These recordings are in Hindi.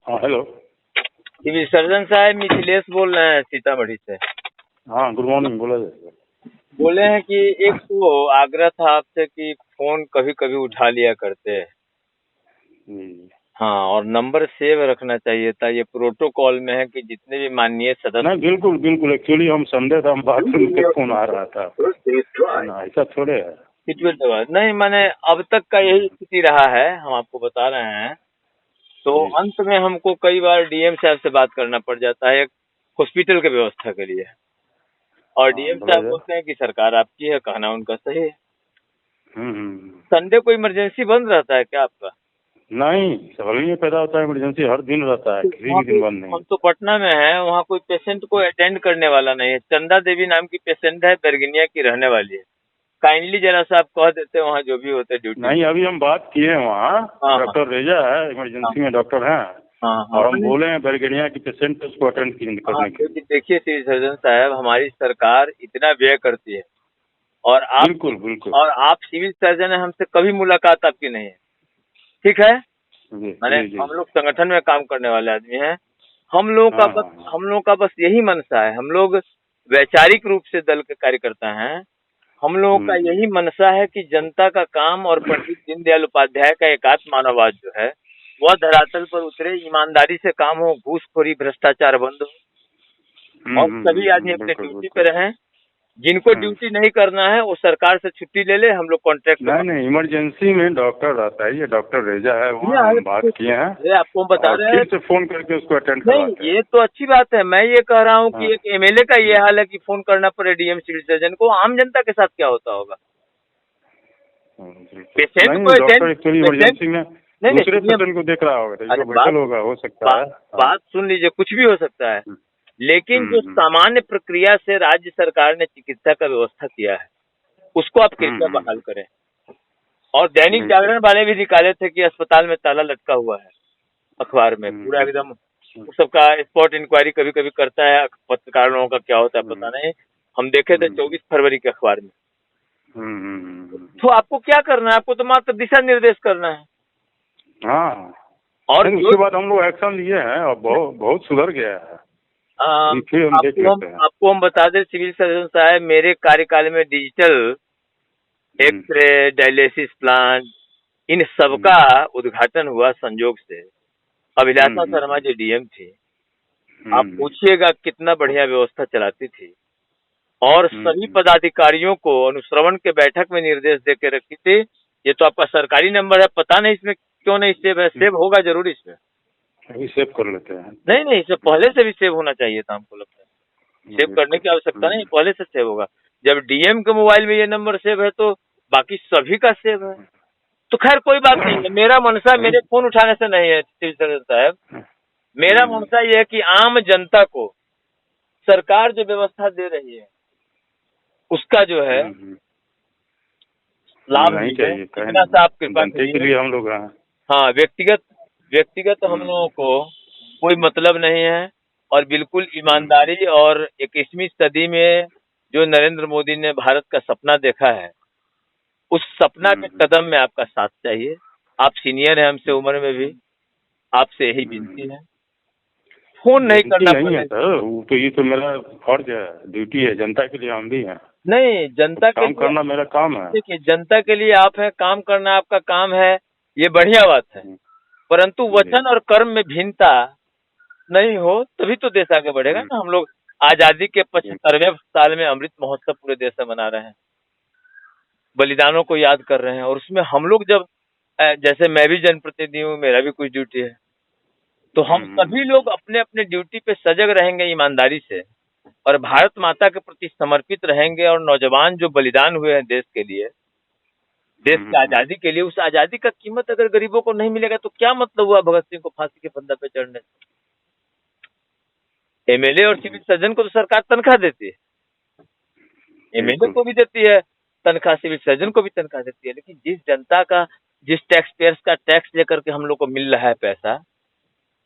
हाँ हेलो। सिविल सर्जन साहब मिथिलेश बोल रहे हैं सीतामढ़ी से। हाँ गुड मॉर्निंग, बोला जाए। बोले हैं कि एक तो आग्रह था आपसे कि फोन कभी कभी उठा लिया करते हैं। हाँ, और नंबर सेव रखना चाहिए था। ये प्रोटोकॉल में है कि जितने भी माननीय सदस्य। नहीं बिल्कुल बिल्कुल, एक्चुअली हम संडे था, हम बाथरूम के फोन आ रहा था ना, ऐसा थोड़े है। नहीं, मैंने अब तक का यही स्थिति रहा है, हम आपको बता रहे हैं। तो अंत में हमको कई बार डीएम साहब से बात करना पड़ जाता है एक हॉस्पिटल के व्यवस्था के लिए, और डीएम साहब बोलते हैं कि सरकार आपकी है, कहना उनका सही है। संडे को इमरजेंसी बंद रहता है क्या आपका? नहीं, सवाल ही पैदा होता है, इमरजेंसी हर दिन रहता है, किसी भी दिन बंद नहीं। हम तो पटना में है, वहाँ कोई पेशेंट को अटेंड करने वाला नहीं है। चंदा देवी नाम की पेशेंट है, बेरगिनिया की रहने वाली है। काइंडली जरा सा आप कह देते वहाँ जो भी होते ड्यूटी। नहीं, अभी हम बात किए हैं वहाँ, डॉक्टर रेजा है, इमरजेंसी में डॉक्टर हैं, और हम बोले हैं बेरगिनिया की पेशेंट उसको अटेंड करने के लिए। देखिए सिविल सर्जन साहब, हमारी सरकार इतना व्यय करती है, और आप बिल्कुल बिल्कुल, और आप सिविल सर्जन है, हमसे कभी मुलाकात आपकी नहीं है, ठीक है? मैंने हम लोग संगठन में काम करने वाले आदमी हैं। हम लोगों का बस यही मनसा है। हम लोग वैचारिक रूप से दल के कार्यकर्ता हैं। हम लोगों का यही मनसा है कि जनता का काम और पंडित दीनदयाल उपाध्याय का एकात्म मानववाद जो है वह धरातल पर उतरे, ईमानदारी से काम हो, घूसखोरी भ्रष्टाचार बंद हो, और सभी आदमी अपने ड्यूटी पे रहें। जिनको ड्यूटी नहीं करना है वो सरकार से छुट्टी ले ले, हम लोग कॉन्ट्रैक्ट। नहीं, इमरजेंसी में डॉक्टर रहता है, ये डॉक्टर रेजा है, वहाँ हम बात किए हैं। आपको बता रहे हैं, फिर से फोन करके उसको अटेंड करवाते हैं। ये तो अच्छी बात है। मैं ये कह रहा हूँ कि एक एमएलए का ये हाल है कि फोन करना पड़े डीएम सिविल सर्जन को। आम जनता के साथ क्या होता होगा? पेशेंट को इमरजेंसी में दूसरे पेशेंट को देख रहा होगा, हो सकता है। बात सुन लीजिए, कुछ भी हो सकता है, लेकिन जो सामान्य प्रक्रिया से राज्य सरकार ने चिकित्सा का व्यवस्था किया है उसको आप कृपया बहाल करें। और दैनिक जागरण वाले भी निकाले थे कि अस्पताल में ताला लटका हुआ है, अखबार में पूरा एकदम सबका स्पॉट इंक्वायरी कभी कभी करता है। पत्रकार लोगों का क्या होता है पता नहीं, हम देखे थे 24 फरवरी के अखबार में। तो आपको क्या करना है? आपको तो मात्र दिशा निर्देश करना है। हाँ, और उसके बाद हम लोग एक्शन लिए हैं और बहुत सुधर गया है। आपको हम बता दें सिविल सर्जन साहब, मेरे कार्यकाल में डिजिटल एक्सरे, डायलिसिस प्लांट, इन सबका उद्घाटन हुआ संयोग से। अभिलाषा शर्मा जो डीएम थी, आप पूछिएगा कितना बढ़िया व्यवस्था चलाती थी, और सभी पदाधिकारियों को अनुश्रवण के बैठक में निर्देश दे के रखी थी। ये तो आपका सरकारी नंबर है, पता नहीं इसमें क्यों नहीं सेव है। सेव होगा जरूर इसमें, अभी सेव कर लेते हैं। नहीं, इससे पहले से भी सेव होना चाहिए था, हमको लगता है। सेव करने की आवश्यकता नहीं, पहले से सेव होगा। जब डीएम के मोबाइल में ये नंबर सेव है तो बाकी सभी का सेव है। तो खैर कोई बात नहीं है। मेरा मनसा मेरे फोन उठाने से नहीं है सिविल सर्जन साहब। मेरा मनसा ये है कि आम जनता को सरकार जो व्यवस्था दे रही है उसका जो है लाभ नहीं चाहिए। इतना सा आप कृपा कीजिए। हम लोग हाँ, व्यक्तिगत हम लोगों को कोई मतलब नहीं है, और बिल्कुल ईमानदारी और 21वीं सदी में जो नरेंद्र मोदी ने भारत का सपना देखा है, उस सपना के कदम में आपका साथ चाहिए। आप सीनियर हैं हमसे उम्र में भी, आपसे यही विनती है। फोन नहीं करना है सर, तो ये तो मेरा फर्ज है, ड्यूटी है, जनता के लिए हम भी हैं। नहीं, जनता के लिए करना मेरा काम है। देखिए, जनता के लिए आप हैं, काम करना आपका काम है, ये बढ़िया बात है। परंतु वचन और कर्म में भिन्नता नहीं हो तभी तो देश आगे बढ़ेगा ना। हम लोग आजादी के 75वें साल में अमृत महोत्सव पूरे देश में मना रहे हैं, बलिदानों को याद कर रहे हैं, और उसमें हम लोग जब, जैसे मैं भी जनप्रतिनिधि हूँ, मेरा भी कुछ ड्यूटी है, तो हम सभी लोग अपने अपने ड्यूटी पे सजग रहेंगे ईमानदारी से, और भारत माता के प्रति समर्पित रहेंगे। और नौजवान जो बलिदान हुए हैं देश के लिए, देश की आजादी के लिए, उस आजादी का कीमत अगर गरीबों को नहीं मिलेगा तो क्या मतलब हुआ भगत सिंह को फांसी के फंदा पे चढ़ने से? एमएलए और सिविल सर्जन को तो सरकार तनख्वाह देती है, एमएलए को भी देती है तनख्वाह, सिविल सर्जन को भी तनख्वाह देती है, लेकिन जिस जनता का, जिस टैक्स पेयर्स का टैक्स लेकर के हम लोग को मिल रहा है पैसा,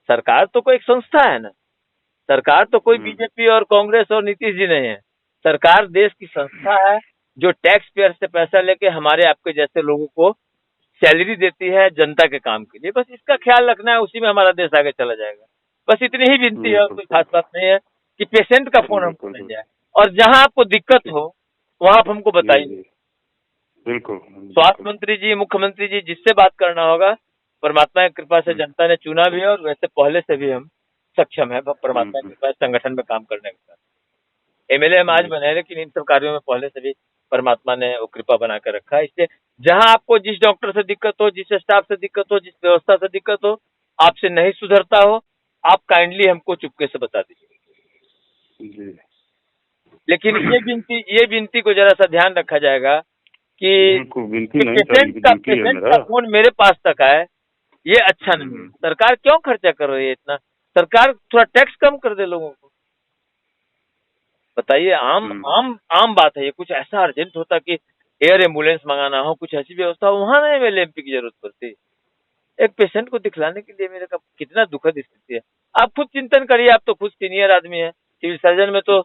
सरकार तो कोई एक संस्था है ना, सरकार तो कोई बीजेपी और कांग्रेस और नीतीश जी नहीं है। सरकार देश की संस्था है जो टैक्स पेयर से पैसा लेके हमारे आपके जैसे लोगों को सैलरी देती है जनता के काम के लिए। बस इसका ख्याल रखना है, उसी में हमारा देश आगे चला जाएगा। बस इतनी ही विनती है, और कोई खास बात नहीं है कि पेशेंट का फोन हमको मिल जाए, और जहां आपको दिक्कत हो वहां आप हमको बताइए। बिल्कुल। स्वास्थ्य मंत्री जी, मुख्यमंत्री जी, जिससे बात करना होगा, परमात्मा की कृपा से जनता ने चुना भी है, और वैसे पहले से भी हम सक्षम है परमात्मा की कृपा से संगठन में काम करने के साथ। एमएलए हम आज बने, लेकिन इन सब कार्यों में पहले से भी परमात्मा ने वो कृपा बना कर रखा है। इसलिए जहां आपको जिस डॉक्टर से दिक्कत हो, जिस स्टाफ से दिक्कत हो, जिस व्यवस्था से दिक्कत हो, आपसे नहीं सुधरता हो, आप काइंडली हमको चुपके से बता दीजिए। लेकिन ये विनती को जरा सा ध्यान रखा जाएगा कि पेशेंट का फोन मेरे पास तक आए, ये अच्छा नहीं है। सरकार क्यों खर्चा कर रही है इतना? सरकार थोड़ा टैक्स कम कर दे लोगों को। बताइए, आम बात है ये। कुछ ऐसा अर्जेंट होता कि एयर एम्बुलेंस मंगाना हो, कुछ ऐसी व्यवस्था हो, वहां नहीं एमएलए की जरूरत पड़ती। एक पेशेंट को दिखलाने के लिए मेरे का कितना दुखद स्थिति है। आप खुद चिंतन करिए, आप तो खुद सीनियर आदमी है। सिविल सर्जन में तो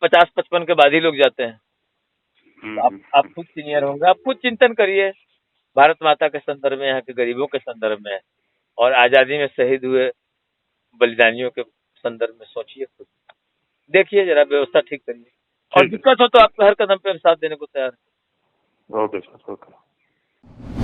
50-55 के बाद ही लोग जाते हैं। तो आप खुद सीनियर होंगे, आप खुद चिंतन करिए भारत माता के संदर्भ में, यहाँ के गरीबों के संदर्भ में, और आजादी में शहीद हुए बलिदानियों के संदर्भ में सोचिए खुद। देखिए जरा व्यवस्था ठीक करिए, और दिक्कत हो तो आपको हर कदम पे साथ देने को तैयार है। Okay sir, okay.